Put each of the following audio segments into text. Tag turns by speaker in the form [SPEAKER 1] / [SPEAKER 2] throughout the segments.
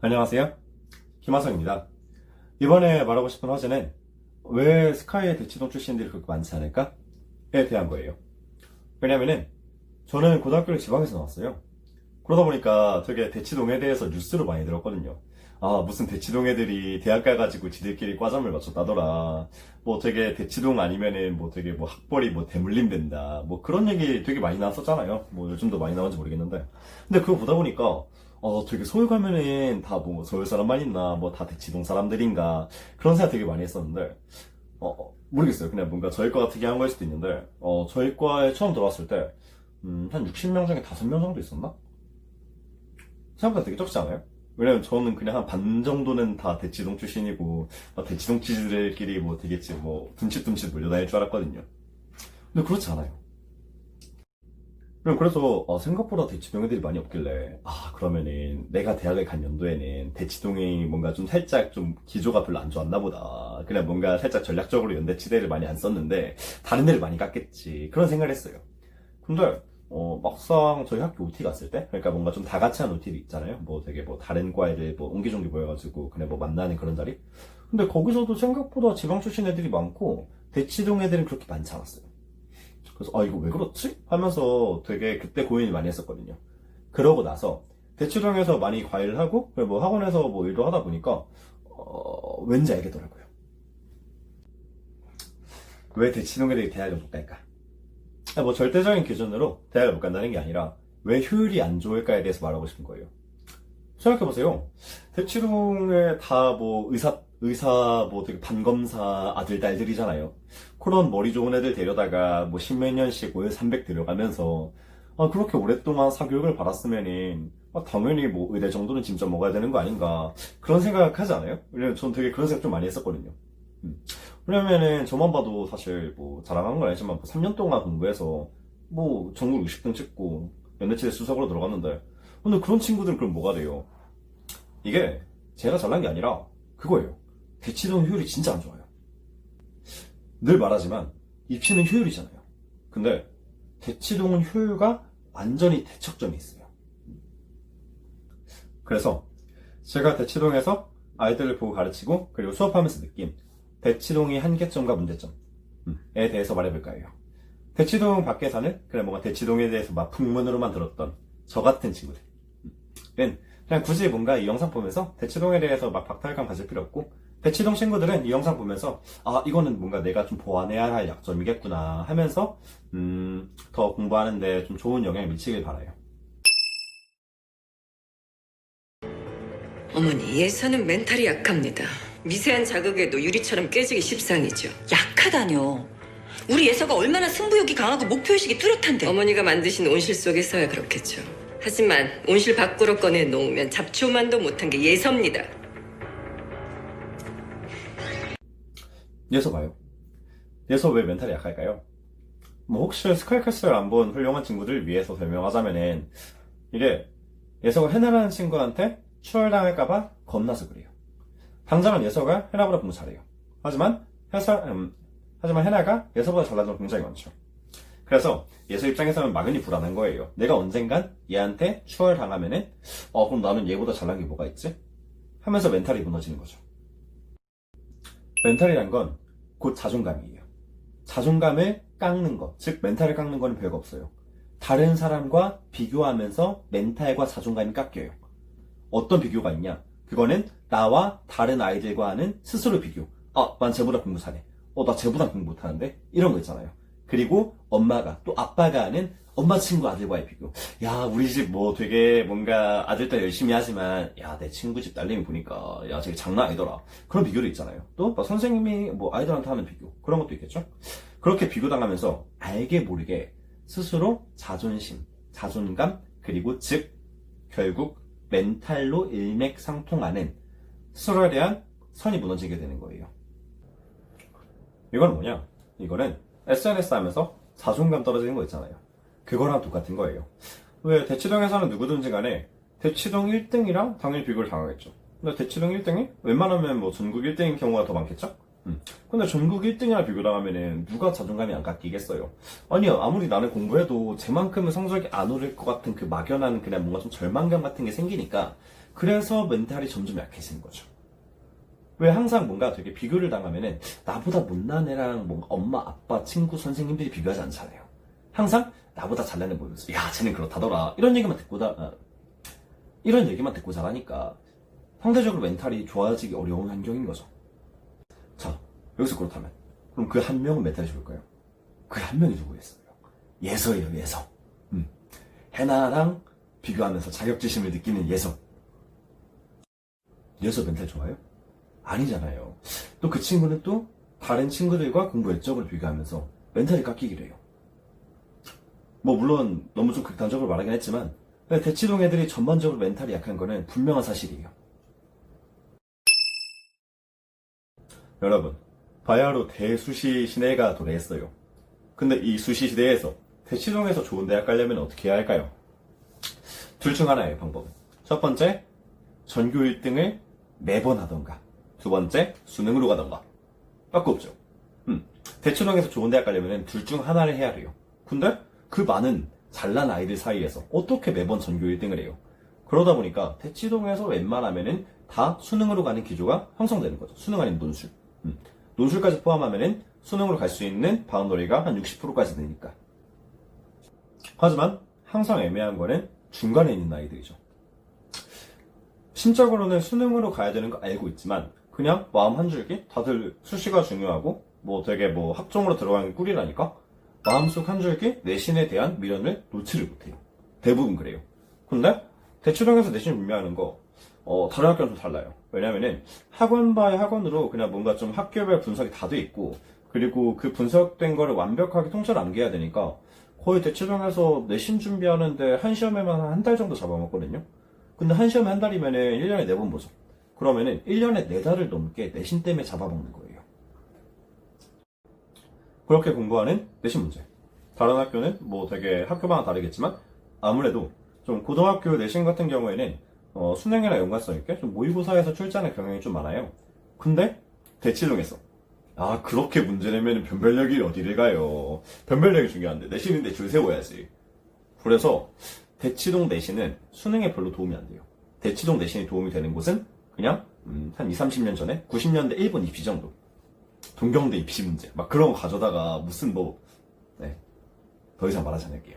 [SPEAKER 1] 안녕하세요. 김하성입니다. 이번에 말하고 싶은 화제는 왜 스카이의 대치동 출신들이 그렇게 많지 않을까?에 대한 거예요. 왜냐면은 저는 고등학교를 지방에서 나왔어요. 그러다 보니까 되게 대치동에 대해서 뉴스로 많이 들었거든요. 아, 무슨 대치동 애들이 대학 가가지고 지들끼리 과점을 맞췄다더라. 뭐 되게 대치동 아니면은 뭐 되게 뭐 학벌이 뭐 대물림 된다. 뭐 그런 얘기 되게 많이 나왔었잖아요. 뭐 요즘도 많이 나오는지 모르겠는데. 근데 그거 보다 보니까 되게 서울 가면은 다 뭐 서울 사람만 있나, 뭐 다 대치동 사람들인가, 그런 생각 되게 많이 했었는데, 모르겠어요. 그냥 뭔가 저희 과가 특이한 걸 수도 있는데, 저희 과에 처음 들어왔을 때, 한 60명 중에 5명 정도 있었나? 생각보다 되게 적지 않아요? 왜냐면 저는 그냥 한 반 정도는 다 대치동 출신이고, 대치동 치즈들끼리 뭐 되겠지, 뭐, 둠칫둠칫 몰려다닐 줄 알았거든요. 근데 그렇지 않아요. 그래서 생각보다 대치동 애들이 많이 없길래 그러면은 내가 대학을 간 연도에는 대치동이 뭔가 좀 살짝 좀 기조가 별로 안 좋았나 보다. 그냥 뭔가 살짝 전략적으로 연대치대를 많이 안 썼는데 다른 데를 많이 갔겠지, 그런 생각을 했어요. 근데 막상 저희 학교 OT 갔을 때, 그러니까 뭔가 좀 다 같이 한 OT도 있잖아요. 뭐 되게 뭐 다른 과애들 뭐 옹기종기 모여가지고 그냥 뭐 만나는 그런 자리. 근데 거기서도 생각보다 지방 출신 애들이 많고 대치동 애들은 그렇게 많지 않았어요. 그래서 이거 왜 그렇지? 하면서 되게 그때 고민을 많이 했었거든요. 그러고 나서 대치동에서 많이 과외를 하고 뭐 학원에서 뭐 일도 하다 보니까 왠지 알겠더라고요. 왜 대치동에 대해 대학을 못 갈까? 뭐 절대적인 기준으로 대학을 못 간다는 게 아니라 왜 효율이 안 좋을까에 대해서 말하고 싶은 거예요. 생각해보세요. 대치동에 다 뭐 의사 뭐 되게 판검사 아들, 딸들이잖아요. 그런 머리 좋은 애들 데려다가 뭐 십몇 년씩 월 300 들여가면서 그렇게 오랫동안 사교육을 받았으면은 당연히 뭐 의대 정도는 진짜 먹어야 되는 거 아닌가, 그런 생각 하지 않아요? 왜냐면 전 되게 그런 생각 좀 많이 했었거든요. 왜냐면은 저만 봐도 사실 뭐 자랑하는 건 아니지만 뭐 3년 동안 공부해서 뭐 전국 60등 찍고 연대치대 수석으로 들어갔는데, 근데 그런 친구들은 그럼 뭐가 돼요? 이게 제가 잘난 게 아니라 그거예요. 대치동 효율이 진짜 안 좋아요. 늘 말하지만 입시는 효율이잖아요. 근데 대치동은 효율과 완전히 대척점이 있어요. 그래서 제가 대치동에서 아이들을 보고 가르치고 그리고 수업하면서 느낀 대치동의 한계점과 문제점에 대해서 말해볼까 해요. 대치동 밖에 사는 그래 뭔가 대치동에 대해서 막 풍문으로만 들었던 저 같은 친구들은 그냥 굳이 뭔가 이 영상 보면서 대치동에 대해서 막 박탈감 가질 필요 없고, 대치동 친구들은 이 영상 보면서 이거는 뭔가 내가 좀 보완해야 할 약점이겠구나 하면서 더 공부하는데 좀 좋은 영향을 미치길 바라요.
[SPEAKER 2] 어머니, 예서는 멘탈이 약합니다. 미세한 자극에도 유리처럼 깨지기 십상이죠.
[SPEAKER 3] 약하다뇨. 우리 예서가 얼마나 승부욕이 강하고 목표의식이 뚜렷한데.
[SPEAKER 2] 어머니가 만드신 온실 속에서야 그렇겠죠. 하지만 온실 밖으로 꺼내놓으면 잡초만도 못한 게 예서입니다.
[SPEAKER 1] 예서 봐요. 예서 왜 멘탈이 약할까요? 뭐 혹시 스카이캐슬 안 본 훌륭한 친구들 위해서 설명하자면은, 이게 예서가 해나라는 친구한테 추월당할까봐 겁나서 그래요. 당장은 예서가 해나보다 공부 잘해요. 하지만 해나가 예서보다 잘나는 점 굉장히 많죠. 그래서 예서 입장에서는 막연히 불안한 거예요. 내가 언젠간 얘한테 추월당하면은 그럼 나는 얘보다 잘난 게 뭐가 있지? 하면서 멘탈이 무너지는 거죠. 멘탈이란 건 곧 자존감이에요. 자존감을 깎는 것, 즉 멘탈을 깎는 거는 별거 없어요. 다른 사람과 비교하면서 멘탈과 자존감이 깎여요. 어떤 비교가 있냐? 그거는 나와 다른 아이들과 하는 스스로 비교. 난 쟤보다 공부 잘해. 나 쟤보다 공부 못하는데? 이런 거 있잖아요. 그리고 엄마가, 또 아빠가 하는 엄마 친구 아들과의 비교. 야, 우리 집 뭐 되게 뭔가 아들딸 열심히 하지만, 야, 내 친구 집 딸내미 보니까, 야, 저게 장난 아니더라. 그런 비교도 있잖아요. 또, 선생님이 뭐 아이들한테 하는 비교. 그런 것도 있겠죠? 그렇게 비교당하면서 알게 모르게 스스로 자존심, 자존감, 그리고 즉, 결국 멘탈로 일맥상통하는 스스로에 대한 선이 무너지게 되는 거예요. 이건 뭐냐? 이거는 SNS 하면서 자존감 떨어지는 거 있잖아요. 그거랑 똑같은 거예요. 왜 대치동에서는 누구든지 간에 대치동 1등이랑 당연히 비교를 당하겠죠. 근데 대치동 1등이 웬만하면 뭐 전국 1등인 경우가 더 많겠죠? 근데 전국 1등이랑 비교당하면은 누가 자존감이 안 깎이겠어요? 아니요, 아무리 나는 공부해도 쟤만큼은 성적이 안 오를 것 같은 그 막연한 그냥 뭔가 좀 절망감 같은 게 생기니까 그래서 멘탈이 점점 약해지는 거죠. 왜 항상 뭔가 되게 비교를 당하면은 나보다 못난 애랑 뭔가 엄마, 아빠, 친구, 선생님들이 비교하지 않잖아요. 항상 나보다 잘난 애 보면서 야, 쟤는 그렇다더라. 이런 얘기만 듣고 자라니까 상대적으로 멘탈이 좋아지기 어려운 환경인 거죠. 자, 여기서 그렇다면 그럼 그 한 명은 멘탈이 좋을까요? 그 한 명이 누구였어요? 예서예요, 예서. 해나랑 비교하면서 자격지심을 느끼는 예서. 예서 멘탈 좋아요? 아니잖아요. 또 그 친구는 또 다른 친구들과 공부 외적으로 비교하면서 멘탈이 깎이기로 해요. 뭐 물론 너무 좀 극단적으로 말하긴 했지만 대치동 애들이 전반적으로 멘탈이 약한 거는 분명한 사실이에요. 여러분, 바야흐로 대수시 시대가 도래했어요. 근데 이 수시 시대에서 대치동에서 좋은 대학 가려면 어떻게 해야 할까요? 둘 중 하나예요, 방법은. 첫 번째, 전교 1등을 매번 하던가. 두 번째, 수능으로 가던가. 밖에 없죠. 대치동에서 좋은 대학 가려면 둘 중 하나를 해야 돼요. 근데 그 많은 잘난 아이들 사이에서 어떻게 매번 전교 1등을 해요? 그러다 보니까 대치동에서 웬만하면은 다 수능으로 가는 기조가 형성되는 거죠. 수능 아닌 논술. 논술까지 포함하면은 수능으로 갈 수 있는 바운더리가 한 60%까지 되니까. 하지만 항상 애매한 거는 중간에 있는 아이들이죠. 심적으로는 수능으로 가야 되는 거 알고 있지만 그냥 마음 한 줄기 다들 수시가 중요하고 뭐 되게 뭐 학종으로 들어가는 꿀이라니까 마음속 한 줄기 내신에 대한 미련을 놓지를 못해요. 대부분 그래요. 근데 대치동에서 내신 분명하는 거 다른 학교는 좀 달라요. 왜냐면은 학원 바이 학원으로 그냥 뭔가 좀 학교별 분석이 다 돼 있고 그리고 그 분석된 거를 완벽하게 통째로 암기해야 되니까 거의 대치동에서 내신 준비하는데 한 시험에만 한 달 정도 잡아먹거든요. 근데 한 시험에 한 달이면은 1년에 4번 보죠. 그러면은 1년에 4달을 넘게 내신 때문에 잡아먹는 거예요. 그렇게 공부하는 내신 문제. 다른 학교는 뭐 되게 학교마다 다르겠지만 아무래도 좀 고등학교 내신 같은 경우에는 수능이나 연관성 있게 좀 모의고사에서 출제하는 경향이 좀 많아요. 근데 대치동에서 그렇게 문제 내면 변별력이 어디를 가요. 변별력이 중요한데 내신인데 줄 세워야지. 그래서 대치동 내신은 수능에 별로 도움이 안 돼요. 대치동 내신이 도움이 되는 곳은 그냥 한 20, 30년 전에 90년대 일본 입시 정도. 동경대 입시 문제 막 그런 거 가져다가 무슨 더 이상 말하지 않을게요.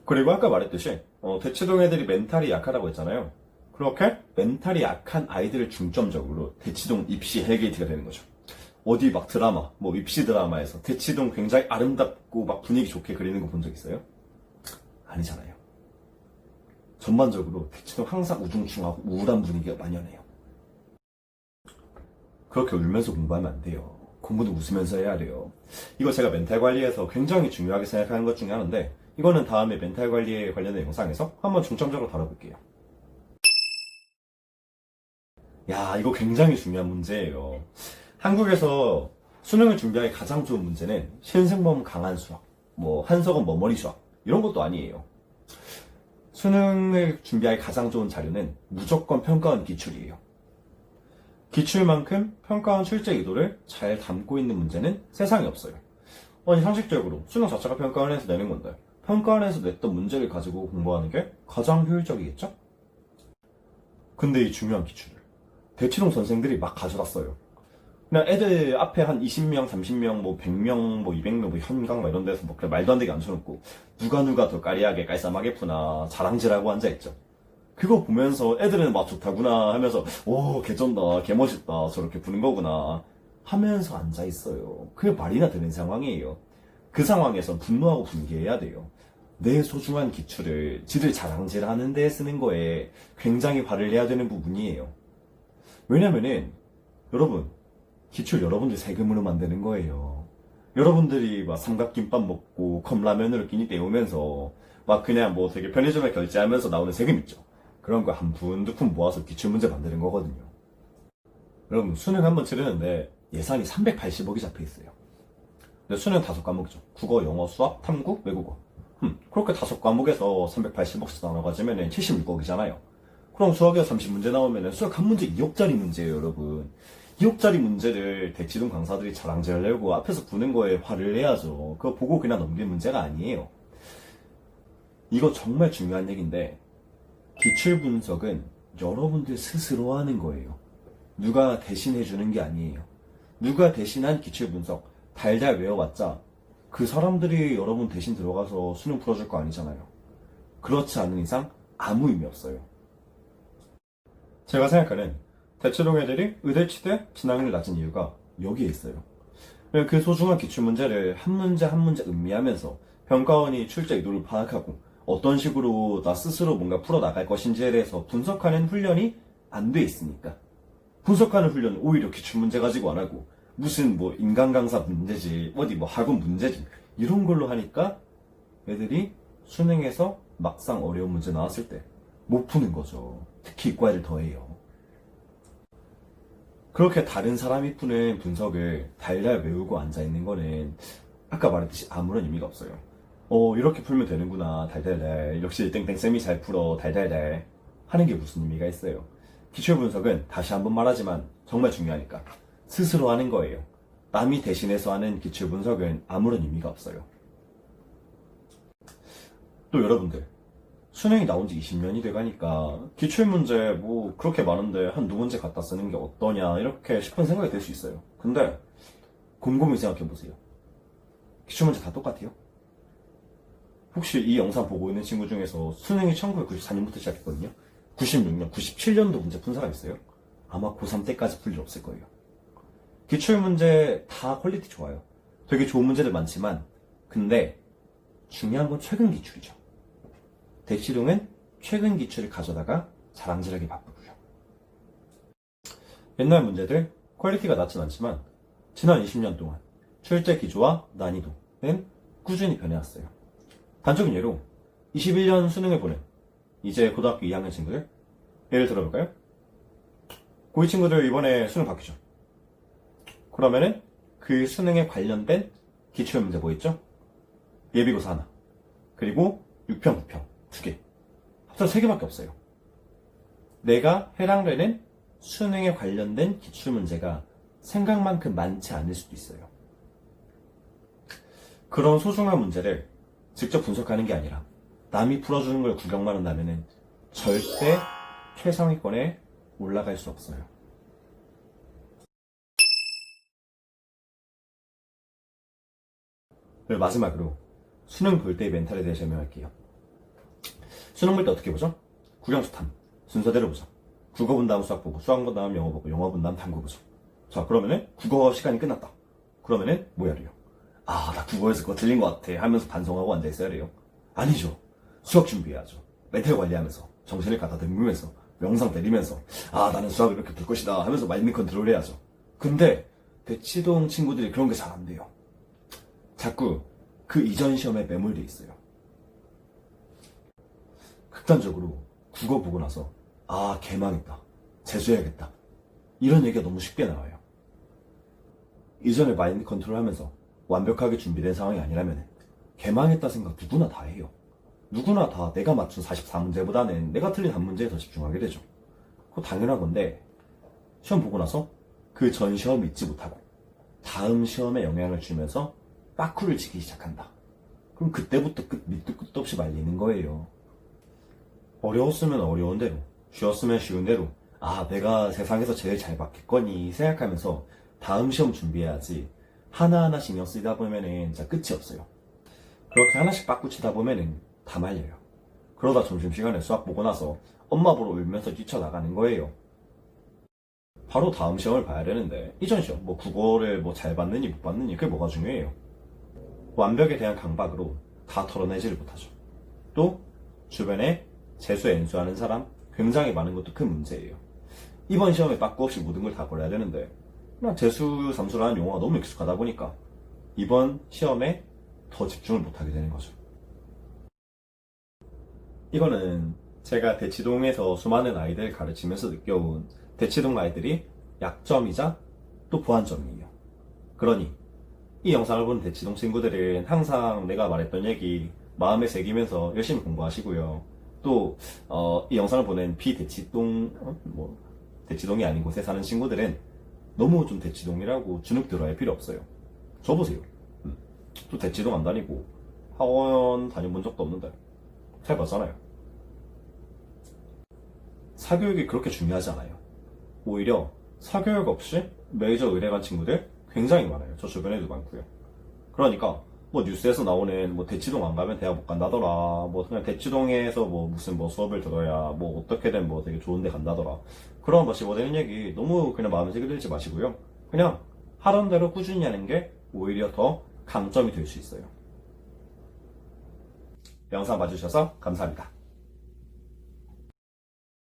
[SPEAKER 1] 그리고 아까 말했듯이 대치동 애들이 멘탈이 약하다고 했잖아요. 그렇게 멘탈이 약한 아이들을 중점적으로 대치동 입시 헬게이트가 되는 거죠. 어디 막 드라마, 뭐 입시 드라마에서 대치동 굉장히 아름답고 막 분위기 좋게 그리는 거 본 적 있어요? 아니잖아요. 전반적으로 대치동 항상 우중충하고 우울한 분위기가 만연해요. 그렇게 울면서 공부하면 안 돼요. 공부도 웃으면서 해야 돼요. 이거 제가 멘탈 관리에서 굉장히 중요하게 생각하는 것 중에 하나인데 이거는 다음에 멘탈 관리에 관련된 영상에서 한번 중점적으로 다뤄볼게요. 야, 이거 굉장히 중요한 문제예요. 한국에서 수능을 준비하기 가장 좋은 문제는 신승범 강한 수학, 뭐 한석원 머머리 수학 이런 것도 아니에요. 수능을 준비하기 가장 좋은 자료는 무조건 평가원 기출이에요. 기출만큼 평가원 출제 의도를 잘 담고 있는 문제는 세상에 없어요. 아니 상식적으로 수능 자체가 평가원에서 내는 건데 평가원에서 냈던 문제를 가지고 공부하는 게 가장 효율적이겠죠? 근데 이 중요한 기출을 대치동 선생들이 막 가져다 써요. 그냥 애들 앞에 한 20명, 30명, 뭐 100명, 뭐 200명, 뭐 현강 이런 데서 뭐 그냥 말도 안 되게 앉혀놓고 누가 더 까리하게 깔쌈하게 푸나 자랑질하고 앉아있죠. 그거 보면서 애들은 막 좋다구나 하면서 오 개쩐다 개멋있다 저렇게 부는 거구나 하면서 앉아있어요. 그게 말이나 되는 상황이에요. 그 상황에선 분노하고 분개해야 돼요. 내 소중한 기출을 지들 자랑질하는 데 쓰는 거에 굉장히 화를 내야 되는 부분이에요. 왜냐면은 여러분 기출 여러분들 세금으로 만드는 거예요. 여러분들이 막 삼각김밥 먹고 컵라면으로 끼니 때우면서 막 그냥 뭐 되게 편의점에 결제하면서 나오는 세금 있죠. 그런 거 한 푼 두 푼 모아서 기출문제 만드는 거거든요. 여러분 수능 한번 치르는데 예산이 380억이 잡혀있어요. 근데 수능 5과목이죠. 국어, 영어, 수학, 탐구, 외국어. 그렇게 5과목에서 380억씩 나눠가지면 76억이잖아요. 그럼 수학에서 30문제 나오면 수학 한 문제 2억짜리 문제예요, 여러분. 2억짜리 문제를 대치동 강사들이 자랑질하려고 앞에서 부는 거에 화를 내야죠. 그거 보고 그냥 넘길 문제가 아니에요. 이거 정말 중요한 얘기인데 기출 분석은 여러분들 스스로 하는 거예요. 누가 대신해 주는 게 아니에요. 누가 대신한 기출 분석 달달 외워봤자 그 사람들이 여러분 대신 들어가서 수능 풀어줄 거 아니잖아요. 그렇지 않은 이상 아무 의미 없어요. 제가 생각하는 대치동 애들이 의대치대 진학률 낮은 이유가 여기에 있어요. 그 소중한 기출문제를 한 문제 한 문제 음미하면서 평가원이 출제 의도를 파악하고 어떤 식으로 나 스스로 뭔가 풀어나갈 것인지에 대해서 분석하는 훈련이 안 돼 있으니까. 분석하는 훈련은 오히려 기출문제 가지고 안 하고 무슨 뭐 인간 강사 문제지 어디 뭐 학원 문제지 이런 걸로 하니까 애들이 수능에서 막상 어려운 문제 나왔을 때 못 푸는 거죠. 특히 이과를 더해요. 그렇게 다른 사람이 푸는 분석을 달달 외우고 앉아있는 거는 아까 말했듯이 아무런 의미가 없어요. 이렇게 풀면 되는구나 달달달 역시 땡땡쌤이 잘 풀어 달달달 하는 게 무슨 의미가 있어요. 기출 분석은 다시 한번 말하지만 정말 중요하니까 스스로 하는 거예요. 남이 대신해서 하는 기출 분석은 아무런 의미가 없어요. 또 여러분들 수능이 나온 지 20년이 돼가니까 기출문제 뭐 그렇게 많은데 한두 문제 갖다 쓰는 게 어떠냐 이렇게 싶은 생각이 들 수 있어요. 근데 곰곰이 생각해보세요. 기출문제 다 똑같아요? 혹시 이 영상 보고 있는 친구 중에서 수능이 1994년부터 시작했거든요. 96년, 97년도 문제 푼 사람 있어요? 아마 고3 때까지 풀 일 없을 거예요. 기출문제 다 퀄리티 좋아요. 되게 좋은 문제들 많지만 근데 중요한 건 최근 기출이죠. 대치동은 최근 기출을 가져다가 자랑질하기 바쁘고요. 옛날 문제들 퀄리티가 낮진 않지만 지난 20년 동안 출제 기조와 난이도는 꾸준히 변해왔어요. 단적인 예로 21년 수능을 보는 이제 고등학교 2학년 친구들 예를 들어볼까요? 고2 친구들 이번에 수능 바뀌죠. 그러면은 그 수능에 관련된 기출문제 뭐 있죠? 예비고사 하나 그리고 6평, 9평 2개 합쳐서 3개밖에 없어요. 내가 해당되는 수능에 관련된 기출문제가 생각만큼 많지 않을 수도 있어요. 그런 소중한 문제를 직접 분석하는 게 아니라 남이 풀어주는 걸 구경만 한다면 절대 최상위권에 올라갈 수 없어요. 그리고 마지막으로 수능 볼 때의 멘탈에 대해 설명할게요. 수능 볼 때 어떻게 보죠? 국영수탐 순서대로 보죠. 국어 본 다음 수학 보고 수학 본 다음 영어 보고 영어 본 다음 탐구 보죠. 자 그러면은 국어 시간이 끝났다. 그러면은 뭐 해야 돼요? 아 나 국어에서 그거 틀린 것 같아 하면서 반성하고 앉아있어야 돼요? 아니죠. 수학 준비해야죠. 메탈 관리하면서 정신을 갖다 듬으면서 명상 때리면서 아 나는 수학을 이렇게 풀 것이다 하면서 마인드 컨트롤 해야죠. 근데 대치동 친구들이 그런 게 잘 안 돼요. 자꾸 그 이전 시험에 매몰돼 있어요. 극단적으로 국어 보고 나서 아 개망했다 재수해야겠다 이런 얘기가 너무 쉽게 나와요. 이전에 마인드 컨트롤 하면서 완벽하게 준비된 상황이 아니라면 개망했다 생각 누구나 다 해요. 누구나 다 내가 맞춘 44문제보다는 내가 틀린 한 문제에 더 집중하게 되죠. 그거 당연한 건데 시험 보고 나서 그 전 시험 잊지 못하고 다음 시험에 영향을 주면서 빠꾸를 치기 시작한다. 그럼 그때부터 밑도 끝도 없이 말리는 거예요. 어려웠으면 어려운 대로, 쉬웠으면 쉬운 대로, 아, 내가 세상에서 제일 잘 받겠거니 생각하면서 다음 시험 준비해야지. 하나하나 신경 쓰다 보면은 진짜 끝이 없어요. 그렇게 하나씩 빠꾸 치다 보면은 다 말려요. 그러다 점심시간에 수학 보고 나서 엄마 보러 울면서 뛰쳐나가는 거예요. 바로 다음 시험을 봐야 되는데, 이전 시험, 뭐 국어를 뭐 잘 봤느니 못 봤느니 그게 뭐가 중요해요. 완벽에 대한 강박으로 다 털어내지를 못하죠. 또 주변에 재수 엔수하는 사람 굉장히 많은 것도 큰 문제예요. 이번 시험에 빠꾸 없이 모든 걸 다 걸어야 되는데 그냥 재수, 삼수라는 용어가 너무 익숙하다 보니까 이번 시험에 더 집중을 못하게 되는 거죠. 이거는 제가 대치동에서 수많은 아이들 가르치면서 느껴온 대치동 아이들이 약점이자 또 보완점이에요. 그러니 이 영상을 보는 대치동 친구들은 항상 내가 말했던 얘기 마음에 새기면서 열심히 공부하시고요. 또 이 영상을 보는 비대치동 대치동이 아닌 곳에 사는 친구들은 너무 좀 대치동이라고 주눅 들어할 필요 없어요. 저 보세요. 또 대치동 안 다니고 학원 다녀본 적도 없는데 잘 봤잖아요. 사교육이 그렇게 중요하지 않아요. 오히려 사교육 없이 메이저 의대 간 친구들 굉장히 많아요. 저 주변에도 많고요. 그러니까 뭐 뉴스에서 나오는 뭐 대치동 안 가면 대학 못 간다더라, 뭐 그냥 대치동에서 뭐 무슨 뭐 수업을 들어야 뭐 어떻게든 뭐 되게 좋은 데 간다더라, 그런 뭐 집어대는 얘기 너무 그냥 마음에 새기지 마시고요. 그냥 하던 대로 꾸준히 하는 게 오히려 더 강점이 될 수 있어요. 영상 봐주셔서 감사합니다.